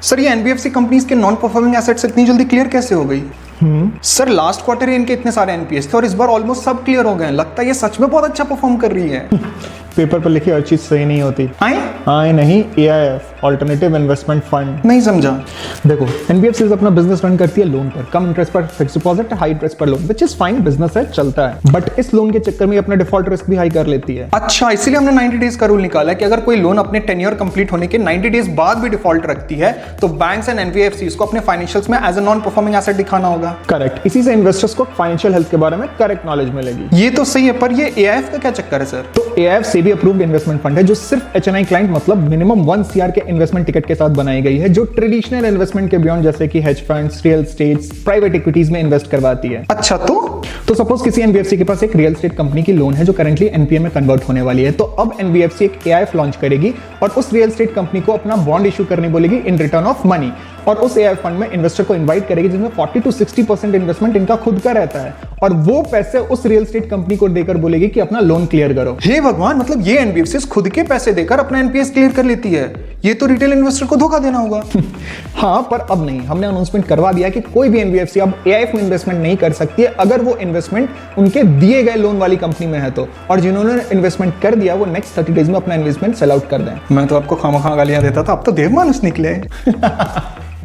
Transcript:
Sir ये NBFC companies के non performing assets इतनी जल्दी क्लियर कैसे हो गई? सर लास्ट क्वार्टर इनके इतने सारे एनपीएस थे और इस बार ऑलमोस्ट सब क्लियर हो गए। लगता है ये सच में बहुत अच्छा परफॉर्म कर रही है। पेपर पर लिखी हर चीज सही नहीं होती। आए नहीं, एआईएफ अल्टरनेटिव इन्वेस्टमेंट फंड। नहीं समझा। देखो एनबीएफसी अपना बिजनेस रन करती है लोन पर, कम इंटरेस्ट पर फिक्स डिपॉजिट, हाई इंटरेस्ट पर loan, which is fine, business है, चलता है। बट इस लोन के चक्कर में अपना डिफॉल्ट रिस्क भी हाई कर लेती है। अच्छा, इसीलिए हमने 90 डेज का रूल निकाला कि अगर कोई लोन अपने टेन्योर कंप्लीट होने के 90 डेज बाद भी डिफॉल्ट रखती है तो बैंक्स एंड एनबीएफसी को अपने फाइनेंशियल्स में as a non performing asset दिखाना होगा। करेक्ट, इसी से इन्वेस्टर्स को फाइनेंशियल हेल्थ के बारे में करेक्ट नॉलेज मिलेगी। ये तो सही है, पर ये एआईएफ का क्या चक्कर है सर? तो AIF SEBI approved investment fund है जो सिर्फ एचएनआई क्लाइंट मतलब मिनिमम 1 सीआर के इन्वेस्टमेंट टिकट के साथ बनाई गई है, जो ट्रेडिशनल इन्वेस्टमेंट के बियॉन्ड जैसे कि hedge funds, real estates, private equities में इन्वेस्ट करवाती है। अच्छा, तो सपोज किसी एनबीएफसी के पास एक रियल एस्टेट कंपनी की लोन है जो करंटली एनपीए में कन्वर्ट होने वाली है, तो अब एनबीएफसी एक एआईएफ लॉन्च करेगी और उस रियल एस्टेट कंपनी को अपना बॉन्ड इशू करने बोलेगी इन रिटर्न ऑफ मनी, और उस एआईएफ फंड में इन्वेस्टर को इनवाइट करेगी जिसमें 40 to 60% इन्वेस्टमेंट इनका खुद का रहता है, और वो पैसे उस रियल एस्टेट कंपनी को देकर बोलेगी कि अपना लोन क्लियर करो। हे भगवान, मतलब ये एनबीएफसी खुद के पैसे देकर अपना एनपीएस क्लियर कर लेती है। ये तो रिटेल इन्वेस्टर को धोखा देना होगा। हाँ, पर अब नहीं, हमने अनाउंसमेंट करवा दिया कि कोई भी एनबीएफसी अब एआईएफ में इन्वेस्टमेंट नहीं कर सकती है अगर वो इन्वेस्टमेंट उनके दिए गए लोन वाली कंपनी में है तो, और जिन्होंने इन्वेस्टमेंट कर दिया वो नेक्स्ट 30 डेज में अपना इन्वेस्टमेंट सेल आउट कर दें। मैं तो आपको खामखा गालियां देता था, अब तो देव मानुस निकले।